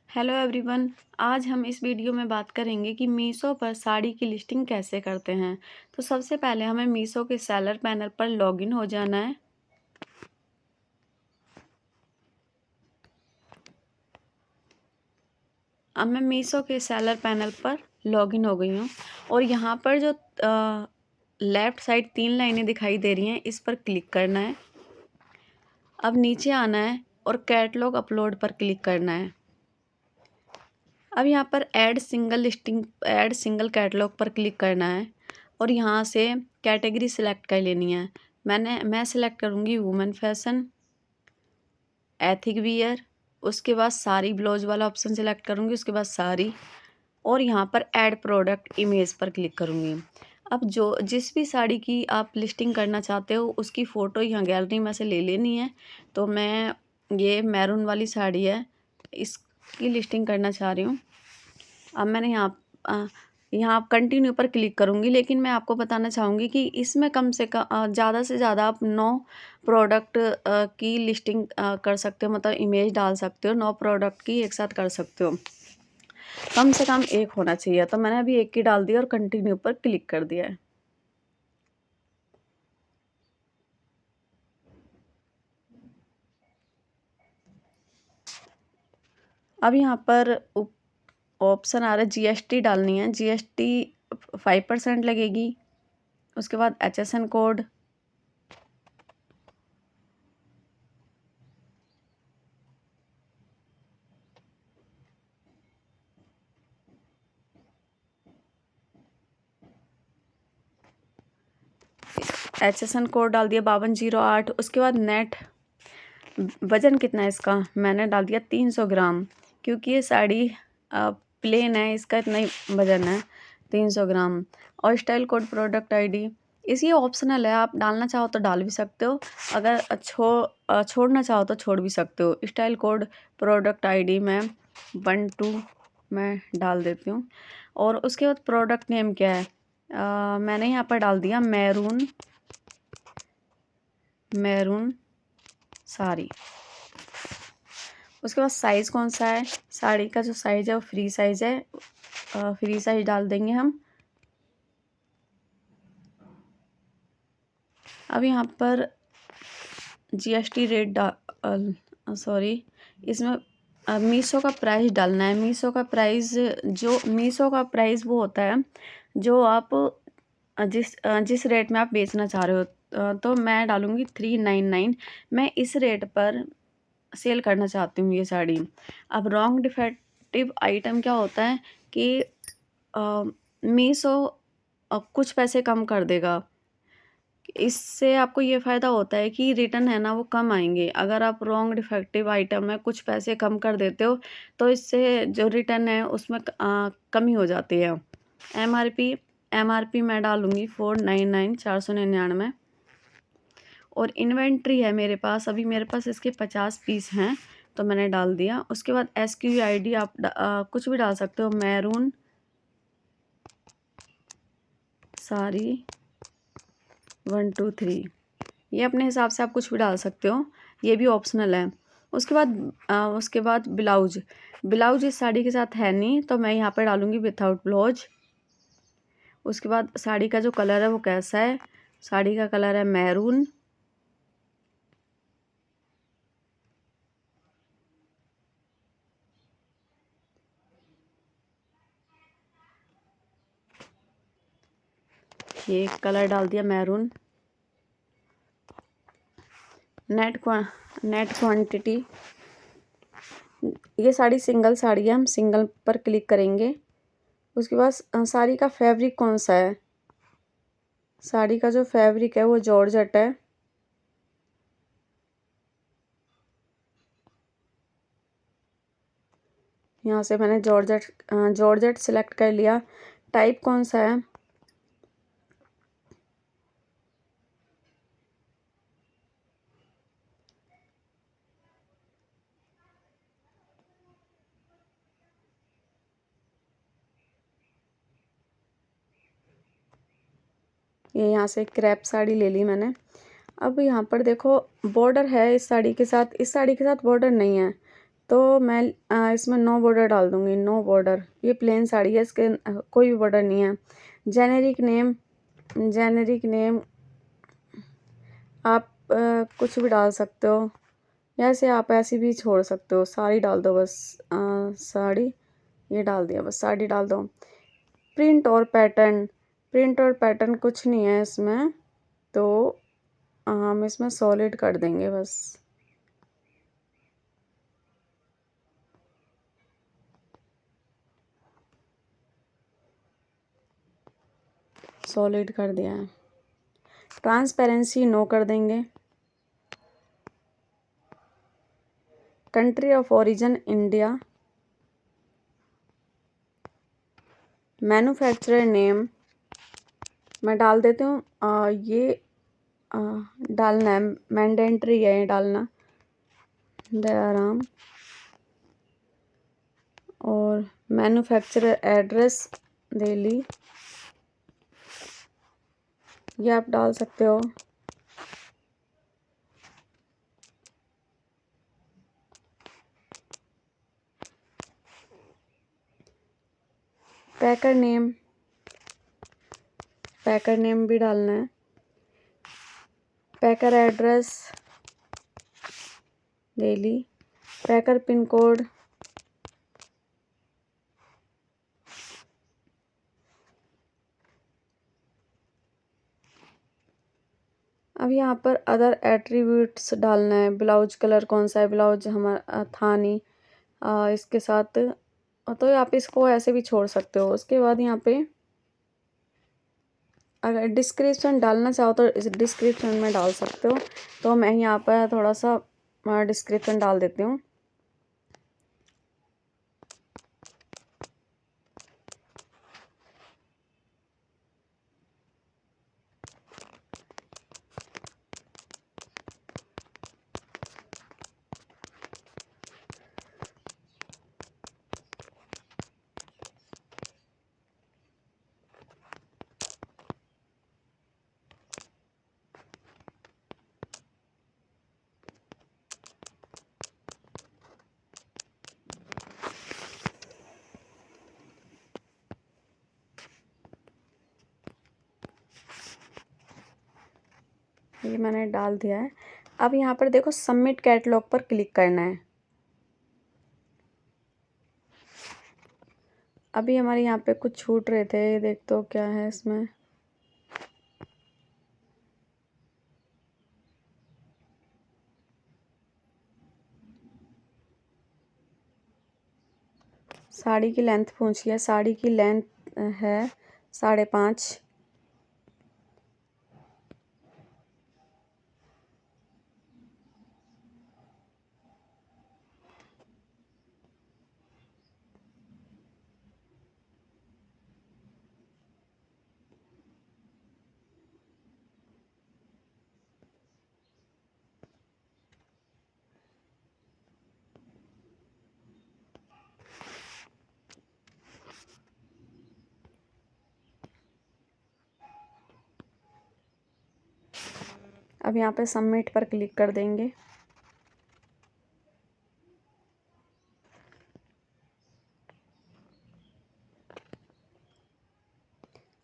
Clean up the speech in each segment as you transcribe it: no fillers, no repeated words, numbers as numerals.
Hello everyone. आज हम इस वीडियो में बात करेंगे कि मीशो पर साड़ी की लिस्टिंग कैसे करते हैं। तो सबसे पहले हमें मीशो के सेलर पैनल पर लॉगिन हो जाना है। अब मैं मीशो के सेलर पैनल पर लॉगिन हो गई हूँ और यहाँ पर जो लेफ़्ट साइड 3 लाइनें दिखाई दे रही हैं, इस पर क्लिक करना है। अब नीचे आना है और कैटलॉग अपलोड पर क्लिक करना है। अब यहाँ पर ऐड सिंगल कैटलॉग पर क्लिक करना है और यहाँ से कैटेगरी सिलेक्ट कर लेनी है। मैं सिलेक्ट करूँगी वुमेन फैशन, एथिक वियर, उसके बाद साड़ी ब्लाउज वाला ऑप्शन सिलेक्ट करूँगी, उसके बाद साड़ी और यहाँ पर ऐड प्रोडक्ट इमेज पर क्लिक करूँगी। अब जिस भी साड़ी की आप लिस्टिंग करना चाहते हो उसकी फ़ोटो यहाँ गैलरी में से ले लेनी है। तो मैं ये मैरून वाली साड़ी है, इसकी लिस्टिंग करना चाह रही हूँ। अब मैंने यहाँ कंटिन्यू पर क्लिक करूँगी, लेकिन मैं आपको बताना चाहूँगी कि इसमें कम से कम ज़्यादा से ज़्यादा आप 9 प्रोडक्ट की लिस्टिंग कर सकते हो, मतलब इमेज डाल सकते हो। 9 प्रोडक्ट की एक साथ कर सकते हो, कम से कम एक होना चाहिए। तो मैंने अभी एक की डाल दिया और कंटिन्यू पर क्लिक कर दिया है। अब यहाँ पर ऑप्शन आ रहा है जीएसटी डालनी है। जीएसटी 5% लगेगी। उसके बाद HSN कोड, HSN कोड डाल दिया 5208। उसके बाद नेट वज़न कितना है इसका, मैंने डाल दिया 300 ग्राम, क्योंकि ये साड़ी प्लेन है, इसका इतना ही वज़न है 300 ग्राम। और स्टाइल कोड प्रोडक्ट आईडी इसी ऑप्शनल है, आप डालना चाहो तो डाल भी सकते हो, अगर छोड़ना चाहो तो छोड़ भी सकते हो। स्टाइल कोड प्रोडक्ट आईडी मैं 12 मैं डाल देती हूँ। और उसके बाद प्रोडक्ट नेम क्या है, मैंने यहाँ पर डाल दिया मैरून साड़ी। उसके बाद साइज़ कौन सा है, साड़ी का जो साइज़ है वो फ्री साइज़ है, फ्री साइज़ डाल देंगे हम। अब यहाँ पर जीएसटी रेट सॉरी, इसमें मीशो का प्राइस डालना है। मीशो का प्राइस वो होता है जो आप जिस रेट में आप बेचना चाह रहे हो। तो मैं डालूँगी 399। मैं इस रेट पर सेल करना चाहती हूँ ये साड़ी। अब रॉन्ग डिफेक्टिव आइटम क्या होता है कि मीशो कुछ पैसे कम कर देगा। इससे आपको ये फ़ायदा होता है कि रिटर्न है ना वो कम आएंगे। अगर आप रॉन्ग डिफेक्टिव आइटम में कुछ पैसे कम कर देते हो तो इससे जो रिटर्न है उसमें कमी हो जाती है। एमआरपी मैं डालूँगी 499 499। और इन्वेंट्री है मेरे पास, अभी मेरे पास इसके 50 पीस हैं तो मैंने डाल दिया। उसके बाद SKU ID आप कुछ भी डाल सकते हो, मैरून साड़ी 1 2 3, ये अपने हिसाब से आप कुछ भी डाल सकते हो, ये भी ऑप्शनल है। उसके बाद ब्लाउज इस साड़ी के साथ है नहीं तो मैं यहाँ पर डालूँगी विथआउट ब्लाउज। उसके बाद साड़ी का जो कलर है वो कैसा है, साड़ी का कलर है मैरून। ये कलर डाल दिया मैरून। नेट क्वांटिटी, ये साड़ी सिंगल साड़ी है, हम सिंगल पर क्लिक करेंगे। उसके बाद साड़ी का फैब्रिक कौन सा है, साड़ी का जो फैब्रिक है वो जॉर्जेट है। यहाँ से मैंने जॉर्जेट सेलेक्ट कर लिया। टाइप कौन सा है, ये यहाँ से क्रैप साड़ी ले ली मैंने। अब यहाँ पर देखो बॉर्डर है इस साड़ी के साथ बॉर्डर नहीं है तो मैं इसमें नो बॉर्डर डाल दूँगी, नो बॉर्डर। ये प्लेन साड़ी है, इसके कोई भी बॉर्डर नहीं है। जेनेरिक नेम आप कुछ भी डाल सकते हो, जैसे आप ऐसी भी छोड़ सकते हो। साड़ी डाल दो बस, साड़ी, ये डाल दिया, बस साड़ी डाल दो। प्रिंट और पैटर्न कुछ नहीं है इसमें, तो हम इसमें सॉलिड कर देंगे बस। सॉलिड कर दिया है। ट्रांसपेरेंसी नो कर देंगे। Country of origin India. Manufacturer name मैं डाल देती हूँ, ये डालना है, मैंडेटरी है ये डालना, दयाराम। और मैन्युफैक्चरर एड्रेस दिल्ली, ये आप डाल सकते हो। पैकर नेम भी डालना है। पैकर एड्रेस दिल्ली। पैकर पिन कोड, अब यहाँ पर अदर एट्रीब्यूट्स डालना है। ब्लाउज कलर कौन सा है, ब्लाउज हमारा था नहीं इसके साथ, तो आप इसको ऐसे भी छोड़ सकते हो। उसके बाद यहाँ पे अगर डिस्क्रिप्शन डालना चाहो तो इस डिस्क्रिप्शन में डाल सकते हो, तो मैं यहाँ पर थोड़ा सा डिस्क्रिप्शन डाल देती हूँ। ये मैंने डाल दिया है। अब यहाँ पर देखो, सबमिट कैटलॉग पर क्लिक करना है। अभी हमारे यहाँ पे कुछ छूट रहे थे, देख तो क्या है इसमें। साड़ी की लेंथ पूछी है, साड़ी की लेंथ है 5.5। अब यहाँ पे सबमिट पर क्लिक कर देंगे।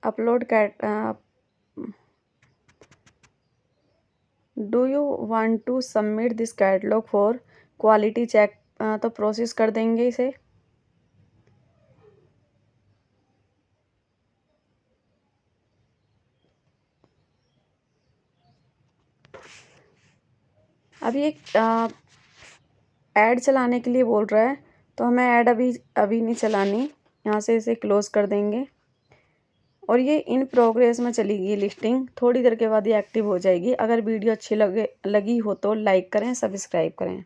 Upload cat do you want to submit this catalogue for quality check, तो प्रोसेस कर देंगे इसे। अभी एक ऐड चलाने के लिए बोल रहा है, तो हमें ऐड अभी नहीं चलानी। यहाँ से इसे क्लोज कर देंगे और ये इन प्रोग्रेस में चलेगी लिस्टिंग। थोड़ी देर के बाद ये एक्टिव हो जाएगी। अगर वीडियो अच्छी लगी हो तो लाइक करें, सब्सक्राइब करें।